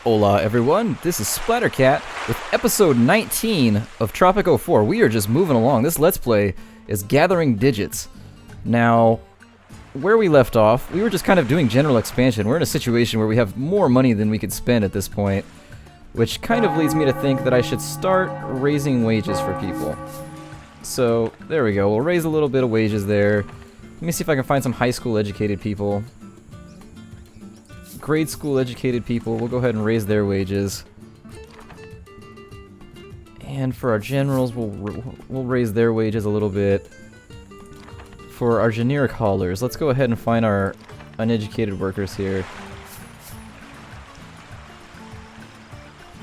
Hola everyone, this is Splattercat with episode 19 of Tropico 4. We are just moving along. This Let's Play is gathering digits. Now, where we left off, we were just kind of doing general expansion. We're in a situation where we have more money than we could spend at this point, which kind of leads me to think that I should start raising wages for people. So, there we go. We'll raise a little bit of wages there. Let me see if I can find some high school educated people. Grade school educated people, we'll go ahead and raise their wages. And for our generals, we'll raise their wages a little bit. For our generic haulers, let's go ahead and find our uneducated workers here.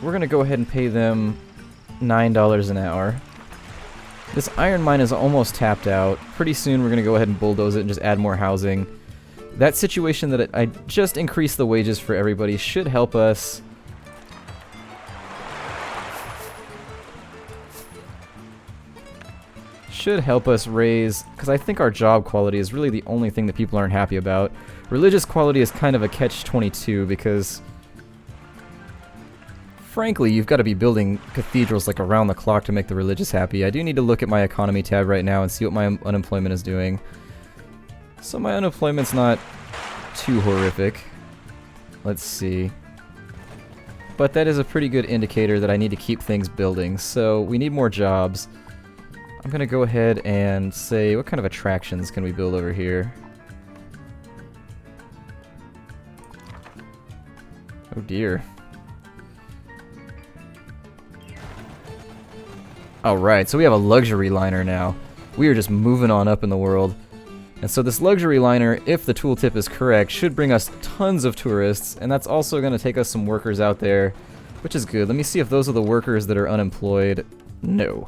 We're gonna go ahead and pay them $9 an hour. This iron mine is almost tapped out. Pretty soon we're gonna go ahead and bulldoze it and just add more housing. That situation that I just increased the wages for everybody should help us. Should help us raise, because I think our job quality is really the only thing that people aren't happy about. Religious quality is kind of a catch-22 because, frankly, you've got to be building cathedrals like around the clock to make the religious happy. I do need to look at my economy tab right now and see what my unemployment is doing. So my unemployment's not too horrific. Let's see. But that is a pretty good indicator that I need to keep things building. So we need more jobs. I'm gonna go ahead and say, what kind of attractions can we build over here? Oh dear. Alright, so we have a luxury liner now. We are just moving on up in the world. And so this luxury liner, if the tooltip is correct, should bring us tons of tourists, and that's also going to take us some workers out there, which is good. Let me see if those are the workers that are unemployed. No.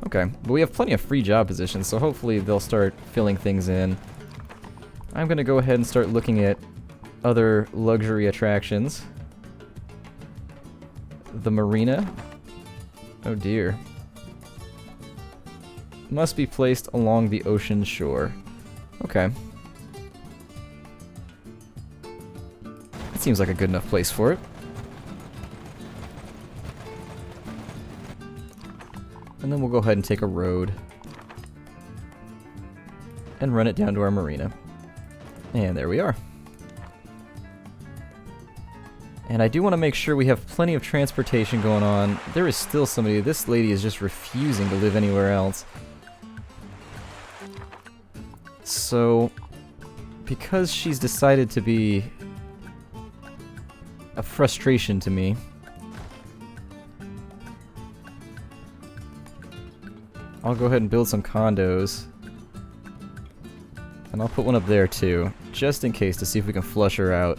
Okay, but we have plenty of free job positions, so hopefully they'll start filling things in. I'm going to go ahead and start looking at other luxury attractions. The marina. Oh dear. Must be placed along the ocean shore. Okay. That seems like a good enough place for it. And then we'll go ahead and take a road and run it down to our marina. And there we are. And I do want to make sure we have plenty of transportation going on. There is still somebody, this lady is just refusing to live anywhere else. So, because she's decided to be a frustration to me, I'll go ahead and build some condos. And I'll put one up there too, just in case, to see if we can flush her out.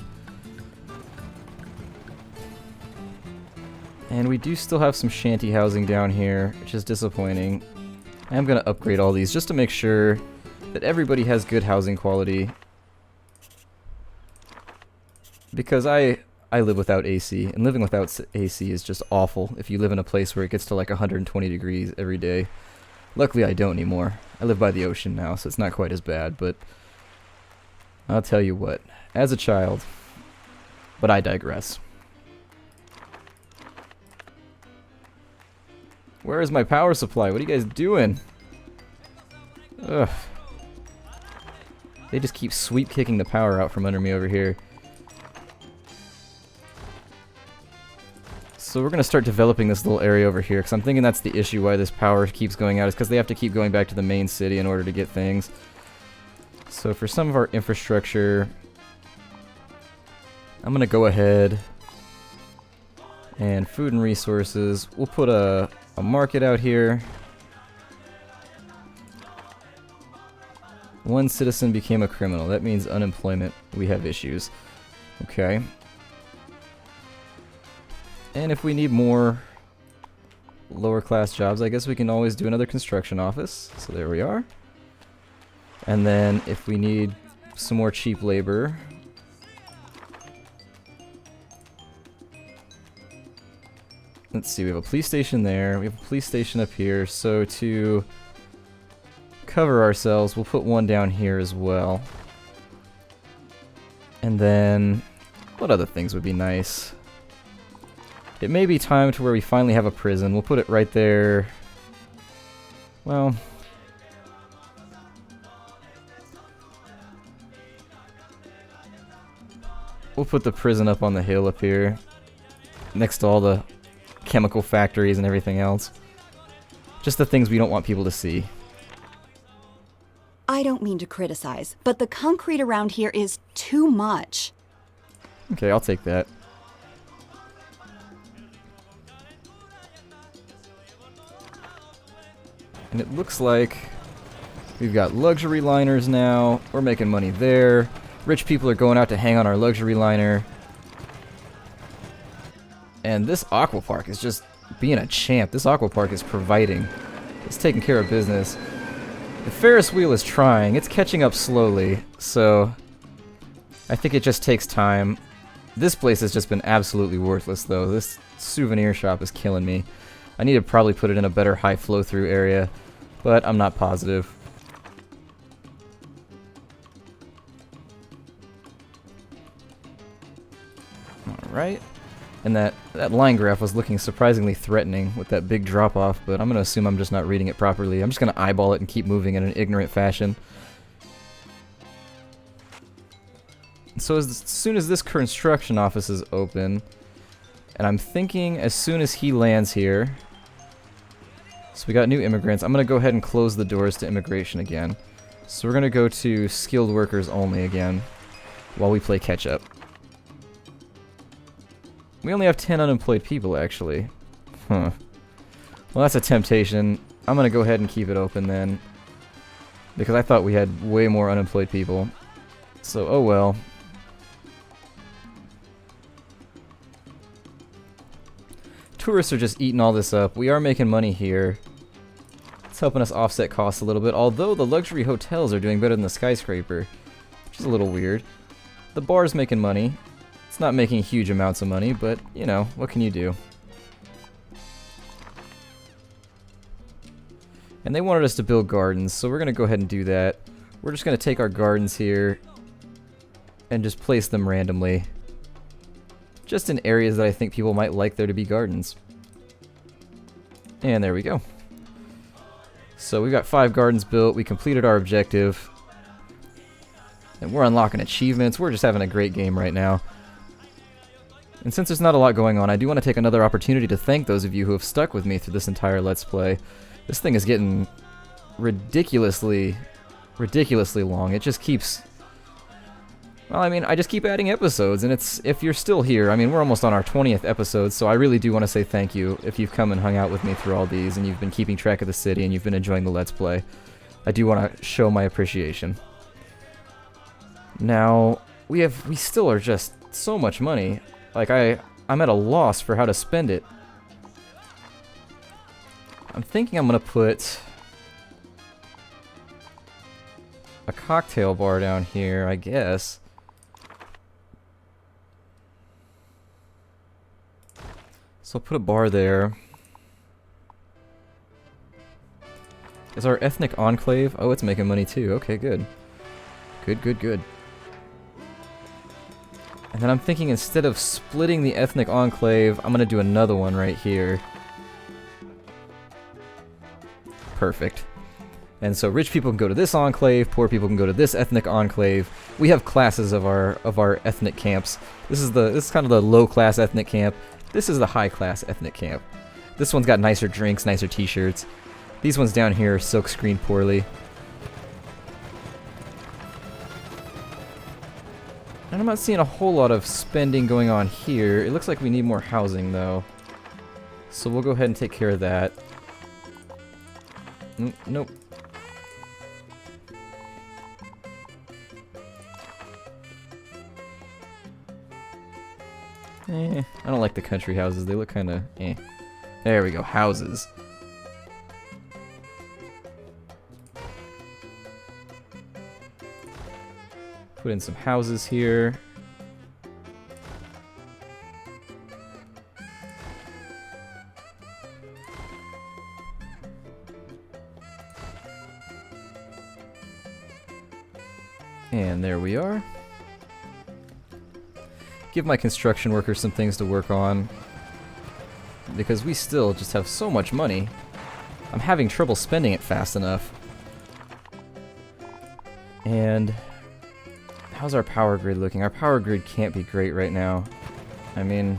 And we do still have some shanty housing down here, which is disappointing. I am going to upgrade all these just to make sure that everybody has good housing quality, because I live without AC, and living without AC is just awful if you live in a place where it gets to like 120 degrees every day. Luckily I don't anymore. I live by the ocean now, so it's not quite as bad, but I'll tell you what, as a child, but I digress. Where is my power supply? What are you guys doing? Ugh. They just keep sweep kicking the power out from under me over here. So we're going to start developing this little area over here, because I'm thinking that's the issue why this power keeps going out, is because they have to keep going back to the main city in order to get things. So for some of our infrastructure, I'm going to go ahead and food and resources. We'll put a market out here. One citizen became a criminal. That means unemployment. We have issues. Okay. And if we need more lower class jobs, I guess we can always do another construction office. So there we are. And then if we need some more cheap labor, let's see, we have a police station there. We have a police station up here. So to cover ourselves, we'll put one down here as well. And then, what other things would be nice? It may be time to where we finally have a prison. We'll put it right there. Well... we'll put the prison up on the hill up here. Next to all the chemical factories and everything else. Just the things we don't want people to see. I don't mean to criticize, but the concrete around here is too much. Okay, I'll take that. And it looks like we've got luxury liners now. We're making money there. Rich people are going out to hang on our luxury liner. And this aqua park is just being a champ. This aqua park is providing. It's taking care of business. The Ferris wheel is trying. It's catching up slowly. So I think it just takes time. This place has just been absolutely worthless, though. This souvenir shop is killing me. I need to probably put it in a better high flow-through area, but I'm not positive. Alright. And that line graph was looking surprisingly threatening with that big drop-off, but I'm going to assume I'm just not reading it properly. I'm just going to eyeball it and keep moving in an ignorant fashion. So as soon as this construction office is open, and I'm thinking as soon as he lands here... So we got new immigrants. I'm going to go ahead and close the doors to immigration again. So we're going to go to skilled workers only again while we play catch-up. We only have 10 unemployed people, actually. Huh. Well, that's a temptation. I'm going to go ahead and keep it open then. Because I thought we had way more unemployed people. So, oh well. Tourists are just eating all this up. We are making money here. It's helping us offset costs a little bit, although the luxury hotels are doing better than the skyscraper, which is a little weird. The bar's making money. It's not making huge amounts of money, but, you know, what can you do? And they wanted us to build gardens, so we're going to go ahead and do that. We're just going to take our gardens here and just place them randomly. Just in areas that I think people might like there to be gardens. And there we go. So we got 5 gardens built. We completed our objective. And we're unlocking achievements. We're just having a great game right now. And since there's not a lot going on, I do want to take another opportunity to thank those of you who have stuck with me through this entire Let's Play. This thing is getting ridiculously long. It just keeps... Well, I mean, I just keep adding episodes, and it's, if you're still here, I mean, we're almost on our 20th episode, so I really do want to say thank you if you've come and hung out with me through all these, and you've been keeping track of the city, and you've been enjoying the Let's Play. I do want to show my appreciation. Now, we still are just so much money. Like, I'm at a loss for how to spend it. I'm thinking I'm going to put a cocktail bar down here, I guess. So I'll put a bar there. Is our ethnic enclave? Oh, it's making money too. Okay, good. Good. And then I'm thinking instead of splitting the ethnic enclave, I'm going to do another one right here. Perfect. And so rich people can go to this enclave, poor people can go to this ethnic enclave. We have classes of our ethnic camps. This is kind of the low class ethnic camp. This is the high class ethnic camp. This one's got nicer drinks, nicer t-shirts. These ones down here are silk screened poorly. And I'm not seeing a whole lot of spending going on here. It looks like we need more housing though. So we'll go ahead and take care of that. Nope. I don't like the country houses. They look kind of eh. There we go, houses. Put in some houses here. And there we are. Give my construction workers some things to work on. because we still just have so much money. I'm having trouble spending it fast enough. And how's our power grid looking? Our power grid can't be great right now. I mean,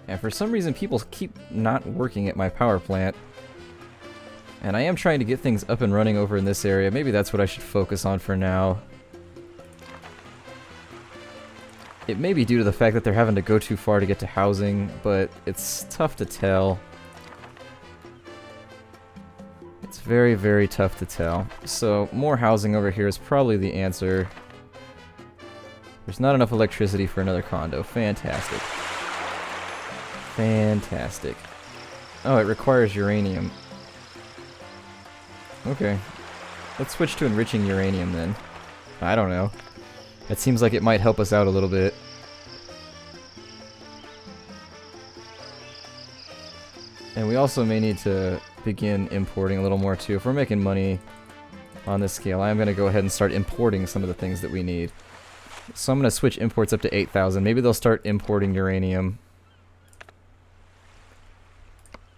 and for some reason people keep not working at my power plant. And I am trying to get things up and running over in this area. Maybe that's what I should focus on for now. It may be due to the fact that they're having to go too far to get to housing, but it's tough to tell. It's very, very tough to tell. So, more housing over here is probably the answer. There's not enough electricity for another condo. Fantastic. Fantastic. Oh, it requires uranium. Okay. Let's switch to enriching uranium then. I don't know. It seems like it might help us out a little bit. And we also may need to begin importing a little more too. If we're making money on this scale, I'm going to go ahead and start importing some of the things that we need. So I'm going to switch imports up to 8,000. Maybe they'll start importing uranium.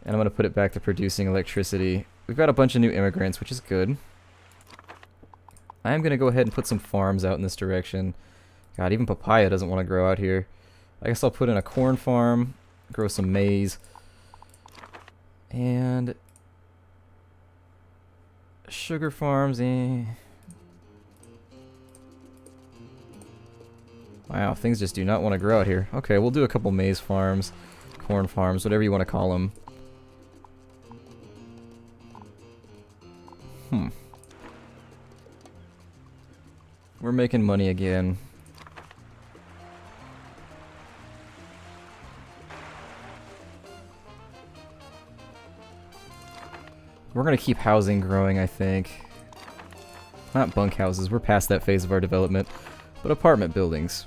And I'm going to put it back to producing electricity. We've got a bunch of new immigrants, which is good. I'm going to go ahead and put some farms out in this direction. God, even papaya doesn't want to grow out here. I guess I'll put in a corn farm, grow some maize. And sugar farms, Wow, things just do not want to grow out here. Okay, we'll do a couple maize farms, corn farms, whatever you want to call them. We're making money again. We're gonna keep housing growing, I think. Not bunkhouses, we're past that phase of our development, but apartment buildings.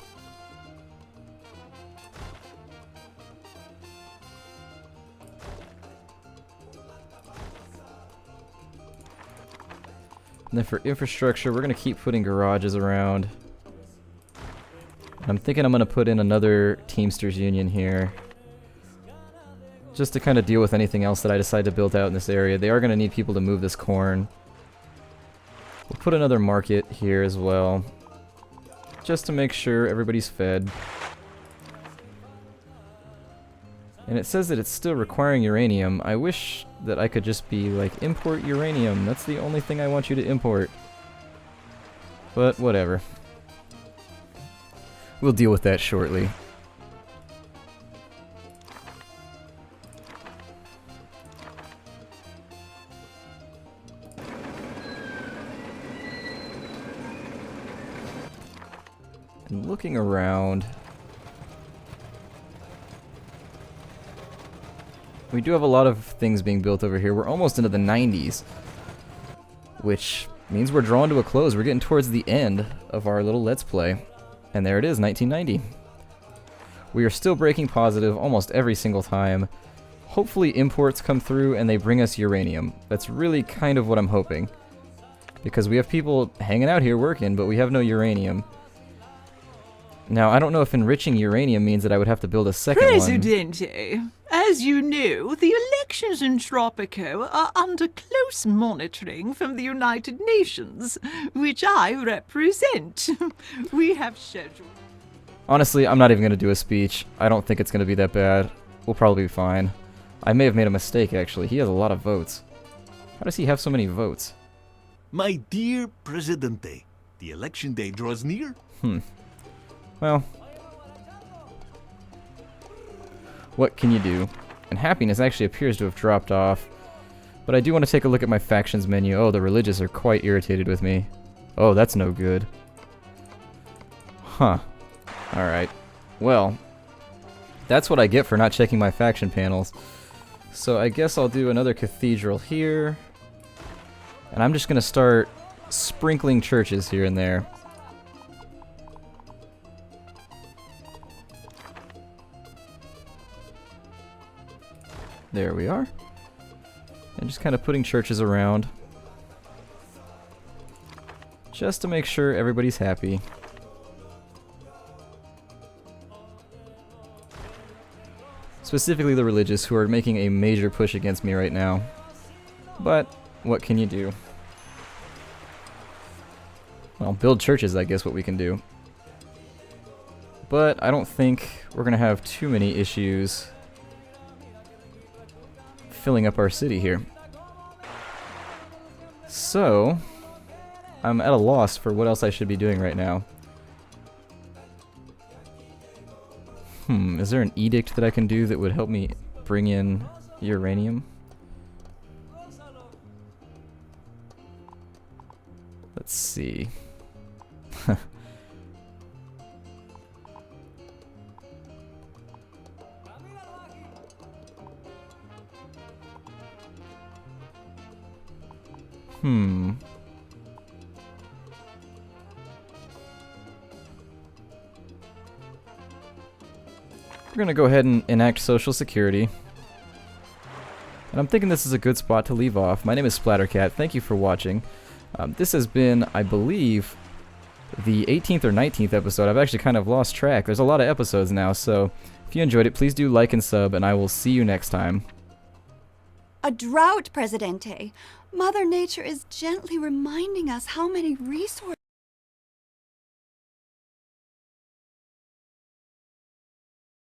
And then for infrastructure, we're gonna keep putting garages around. And I'm thinking I'm gonna put in another Teamsters Union here. Just to kind of deal with anything else that I decide to build out in this area. They are going to need people to move this corn. We'll put another market here as well. Just to make sure everybody's fed. And it says that it's still requiring uranium. I wish that I could just be like, import uranium. That's the only thing I want you to import. But whatever. We'll deal with that shortly. Looking around, we do have a lot of things being built over here. We're almost into the 90s, which means we're drawn to a close. We're getting towards the end of our little Let's Play. And there it is, 1990. We are still breaking positive almost every single time. Hopefully imports come through and they bring us uranium. That's really kind of what I'm hoping. Because we have people hanging out here working, but we have no uranium. Now, I don't know if enriching uranium means that I would have to build a second one. Presidente, as you know, the elections in Tropico are under close monitoring from the United Nations, which I represent. We have scheduled... Honestly, I'm not even going to do a speech. I don't think it's going to be that bad. We'll probably be fine. I may have made a mistake, actually. He has a lot of votes. How does he have so many votes? My dear Presidente, the election day draws near. Well, what can you do? And happiness actually appears to have dropped off. But I do want to take a look at my factions menu. Oh, the religious are quite irritated with me. Oh, that's no good. Huh. Alright. Well, that's what I get for not checking my faction panels. So I guess I'll do another cathedral here. And I'm just going to start sprinkling churches here and there. There we are. And just kind of putting churches around. Just to make sure everybody's happy. specifically the religious, who are making a major push against me right now. But what can you do? Well, build churches, I guess, what we can do. But I don't think we're gonna have too many issues filling up our city here. So, I'm at a loss for what else I should be doing right now. Is there an edict that I can do that would help me bring in uranium? Let's see. We're gonna go ahead and enact Social Security. And I'm thinking this is a good spot to leave off. My name is Splattercat. Thank you for watching. This has been, I believe, the 18th or 19th episode. I've actually kind of lost track. There's a lot of episodes now, so if you enjoyed it, please do like and sub, and I will see you next time. A drought, Presidente. Mother Nature is gently reminding us how many resources